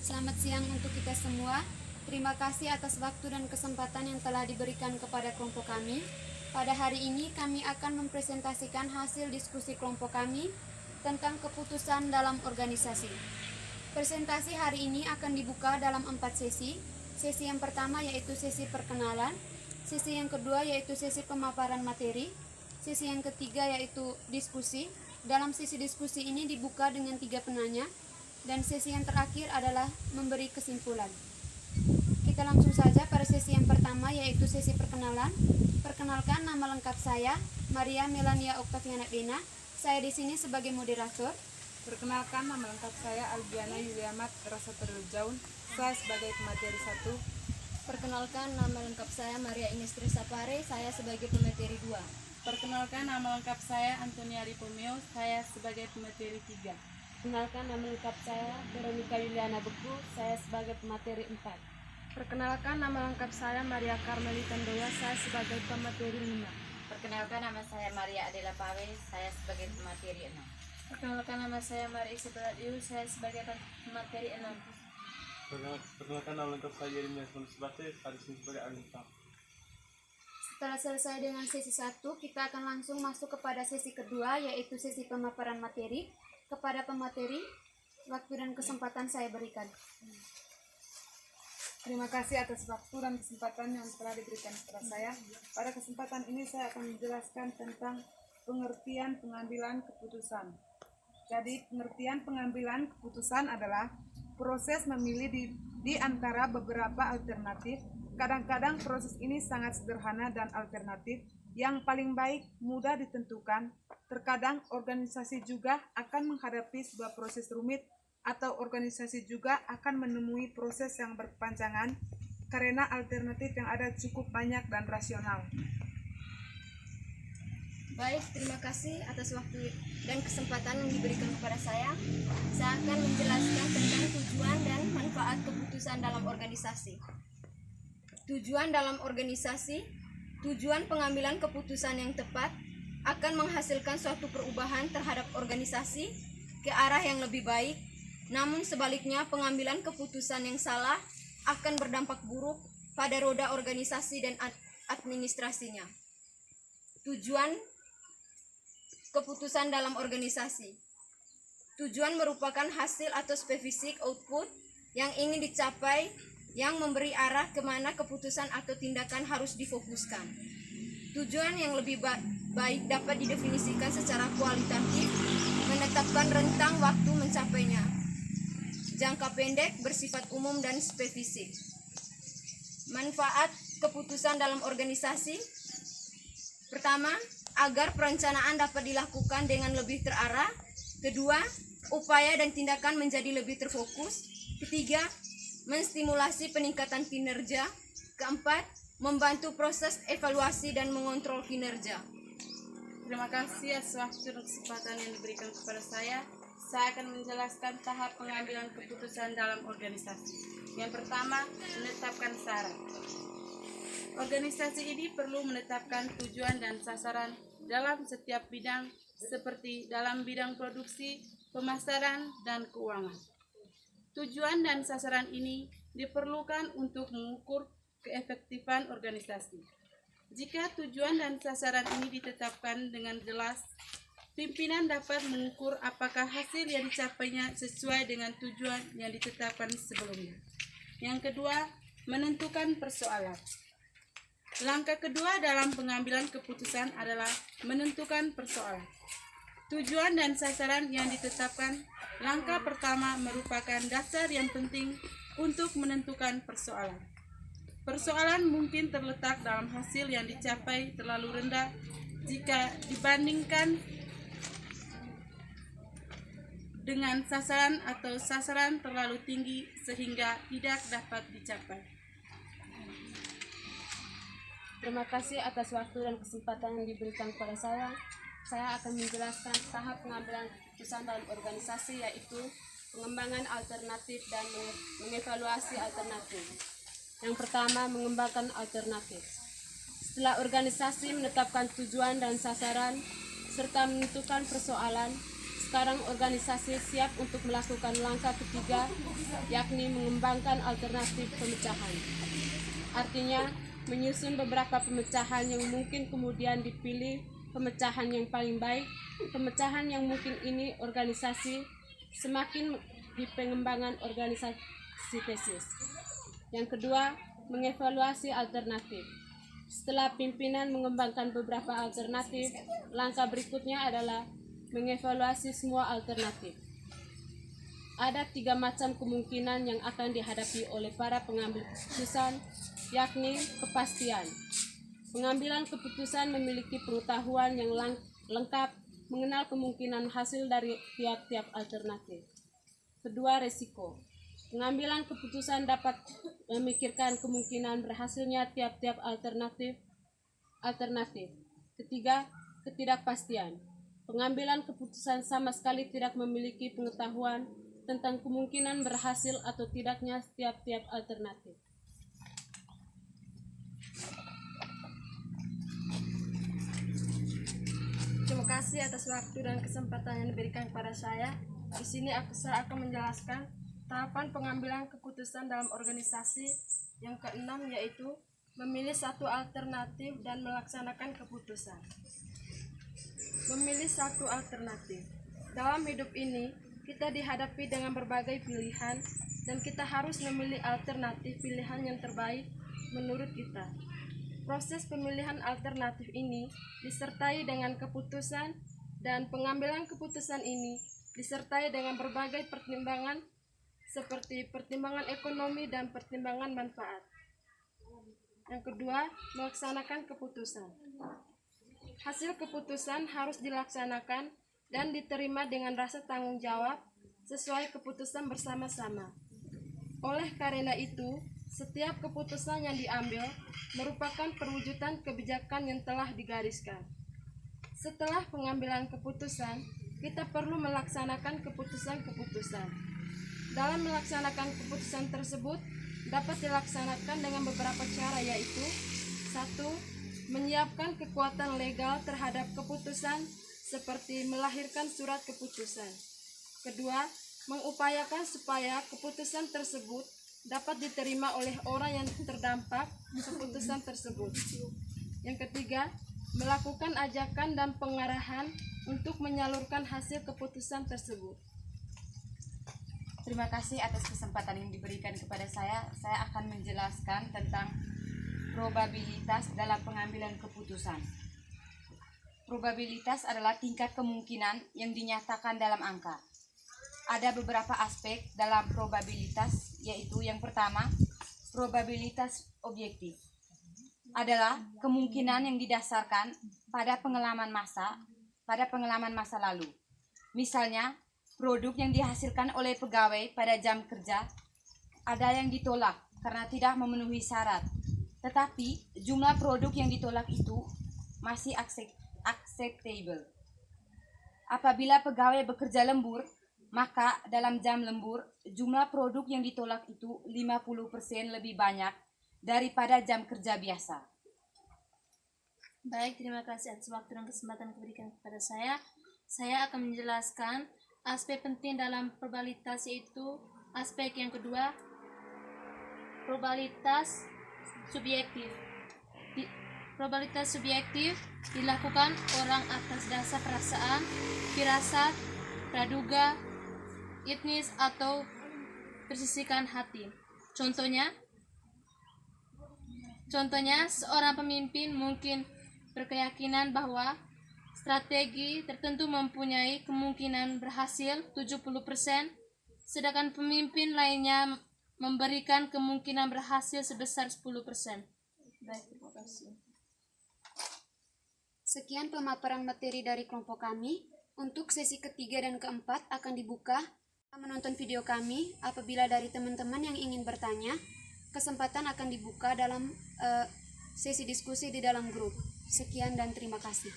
Selamat siang untuk kita semua. Terima kasih atas waktu dan kesempatan yang telah diberikan kepada kelompok kami. Pada hari ini kami akan mempresentasikan hasil diskusi kelompok kami tentang keputusan dalam organisasi. Presentasi hari ini akan dibuka dalam 4 sesi. Sesi yang pertama yaitu sesi perkenalan, sesi yang kedua yaitu sesi pemaparan materi, sesi yang ketiga yaitu diskusi. Dalam sesi diskusi ini dibuka dengan 3 penanya, dan sesi yang terakhir adalah memberi kesimpulan. Kita langsung saja pada sesi yang pertama yaitu sesi perkenalan. Perkenalkan, nama lengkap saya Maria Melania Oktaviana Dena. Saya di sini sebagai moderator. Perkenalkan, nama lengkap saya Albiana Yuliamat Rasa Terjaun. Saya sebagai pemateri 1. Perkenalkan, nama lengkap saya Maria Inestri Sapare. Saya sebagai pemateri 2. Perkenalkan, nama lengkap saya Antonia Ripomeo. Saya sebagai pemateri 3. Perkenalkan, nama lengkap saya Veronica Yuliana Beku, saya sebagai pemateri 4. Perkenalkan, nama lengkap saya Maria Carmelita Ndoya, saya sebagai pemateri 5. Perkenalkan, nama saya Maria Adela Pawe. Saya sebagai pemateri 6. Perkenalkan, nama saya Maria Isabella Diu, saya sebagai pemateri 6. Perkenalkan, nama lengkap saya Yeremia Sebate, saya disini sebagai anggota. Setelah selesai dengan sesi 1, kita akan langsung masuk kepada sesi kedua yaitu sesi pemaparan materi. Kepada pemateri, waktu dan kesempatan saya berikan. Terima kasih atas waktu dan kesempatan yang telah diberikan kepada saya. Pada kesempatan ini saya akan menjelaskan tentang pengertian pengambilan keputusan. Jadi, pengertian pengambilan keputusan adalah proses memilih di antara beberapa alternatif. Kadang-kadang proses ini sangat sederhana dan alternatif yang paling baik mudah ditentukan. Terkadang organisasi juga akan menghadapi sebuah proses rumit atau organisasi juga akan menemui proses yang berkepanjangan karena alternatif yang ada cukup banyak dan rasional. Baik, terima kasih atas waktu dan kesempatan yang diberikan kepada saya. Saya akan menjelaskan tentang tujuan dan manfaat keputusan dalam organisasi. Tujuan dalam organisasi, tujuan pengambilan keputusan yang tepat akan menghasilkan suatu perubahan terhadap organisasi ke arah yang lebih baik. Namun sebaliknya, pengambilan keputusan yang salah akan berdampak buruk pada roda organisasi dan administrasinya. Tujuan keputusan dalam organisasi. Tujuan merupakan hasil atau spesifik output yang ingin dicapai yang memberi arah kemana keputusan atau tindakan harus difokuskan. Tujuan yang lebih baik dapat didefinisikan secara kualitatif, menetapkan rentang waktu mencapainya. Jangka pendek, bersifat umum dan spesifik. Manfaat keputusan dalam organisasi. Pertama, agar perencanaan dapat dilakukan dengan lebih terarah. Kedua, upaya dan tindakan menjadi lebih terfokus. Ketiga, menstimulasi peningkatan kinerja. Keempat, membantu proses evaluasi dan mengontrol kinerja. Terima kasih atas waktu dan kesempatan yang diberikan kepada saya. Saya akan menjelaskan tahap pengambilan keputusan dalam organisasi. Yang pertama, menetapkan syarat. Organisasi ini perlu menetapkan tujuan dan sasaran dalam setiap bidang, seperti dalam bidang produksi, pemasaran, dan keuangan. Tujuan dan sasaran ini diperlukan untuk mengukur keefektifan organisasi. Jika tujuan dan sasaran ini ditetapkan dengan jelas, pimpinan dapat mengukur apakah hasil yang dicapainya sesuai dengan tujuan yang ditetapkan sebelumnya. Yang kedua, menentukan persoalan. Langkah kedua dalam pengambilan keputusan adalah menentukan persoalan. Tujuan dan sasaran yang ditetapkan, langkah pertama merupakan dasar yang penting untuk menentukan persoalan. Persoalan mungkin terletak dalam hasil yang dicapai terlalu rendah jika dibandingkan dengan sasaran atau sasaran terlalu tinggi sehingga tidak dapat dicapai. Terima kasih atas waktu dan kesempatan yang diberikan kepada saya. Saya akan menjelaskan tahap pengambilan keputusan dalam organisasi, yaitu pengembangan alternatif dan mengevaluasi alternatif. Yang pertama, mengembangkan alternatif. Setelah organisasi menetapkan tujuan dan sasaran serta menentukan persoalan, Sekarang organisasi siap untuk melakukan langkah ketiga, yakni mengembangkan alternatif pemecahan. Artinya, menyusun beberapa pemecahan yang mungkin kemudian dipilih pemecahan yang paling baik. Pemecahan yang mungkin ini organisasi semakin di pengembangan organisasi tesis. Yang kedua, mengevaluasi alternatif. Setelah pimpinan mengembangkan beberapa alternatif, langkah berikutnya adalah mengevaluasi semua alternatif. Ada 3 macam kemungkinan yang akan dihadapi oleh para pengambil keputusan, yakni kepastian. Pengambilan keputusan memiliki pengetahuan yang lengkap mengenal kemungkinan hasil dari tiap-tiap alternatif. Kedua, resiko. Pengambilan keputusan dapat memikirkan kemungkinan berhasilnya tiap-tiap alternatif. Ketiga, ketidakpastian. Pengambilan keputusan sama sekali tidak memiliki pengetahuan tentang kemungkinan berhasil atau tidaknya tiap-tiap alternatif. Terima kasih atas waktu dan kesempatan yang diberikan kepada saya. Di sini saya akan menjelaskan tahapan pengambilan keputusan dalam organisasi yang keenam, yaitu memilih satu alternatif dan melaksanakan keputusan. Memilih satu alternatif. Dalam hidup ini, kita dihadapi dengan berbagai pilihan dan kita harus memilih alternatif pilihan yang terbaik menurut kita. Proses pemilihan alternatif ini disertai dengan keputusan, dan pengambilan keputusan ini disertai dengan berbagai pertimbangan seperti pertimbangan ekonomi dan pertimbangan manfaat. Yang kedua, melaksanakan keputusan. Hasil keputusan harus dilaksanakan dan diterima dengan rasa tanggung jawab sesuai keputusan bersama-sama. Oleh karena itu, setiap keputusan yang diambil merupakan perwujudan kebijakan yang telah digariskan. Setelah pengambilan keputusan, kita perlu melaksanakan keputusan-keputusan. Dalam melaksanakan keputusan tersebut dapat dilaksanakan dengan beberapa cara, yaitu 1. Menyiapkan kekuatan legal terhadap keputusan seperti melahirkan surat keputusan. Kedua, mengupayakan supaya keputusan tersebut dapat diterima oleh orang yang terdampak keputusan tersebut. Yang ketiga, melakukan ajakan dan pengarahan untuk menyalurkan hasil keputusan tersebut. Terima kasih atas kesempatan yang diberikan kepada saya. Saya akan menjelaskan tentang probabilitas dalam pengambilan keputusan. Probabilitas adalah tingkat kemungkinan yang dinyatakan dalam angka. Ada beberapa aspek dalam probabilitas, yaitu yang pertama, probabilitas objektif. Adalah kemungkinan yang didasarkan pada pengalaman masa lalu. Misalnya, produk yang dihasilkan oleh pegawai pada jam kerja ada yang ditolak karena tidak memenuhi syarat. Tetapi jumlah produk yang ditolak itu masih acceptable. Apabila pegawai bekerja lembur, maka dalam jam lembur jumlah produk yang ditolak itu 50% lebih banyak daripada jam kerja biasa. Baik, terima kasih atas waktu dan kesempatan yang diberikan kepada saya. Saya akan menjelaskan aspek penting dalam probabilitas, yaitu aspek yang kedua, probabilitas subjektif. Probabilitas subjektif dilakukan orang atas dasar perasaan, firasat, praduga, etnis, atau persisikan hati. Contohnya, seorang pemimpin mungkin berkeyakinan bahwa strategi tertentu mempunyai kemungkinan berhasil 70%, sedangkan pemimpin lainnya memberikan kemungkinan berhasil sebesar 10%. Baik, terima kasih. Sekian pemaparan materi dari kelompok kami. Untuk sesi ketiga dan keempat akan dibuka. Menonton video kami, apabila dari teman-teman yang ingin bertanya, kesempatan akan dibuka dalam sesi diskusi di dalam grup. Sekian dan terima kasih.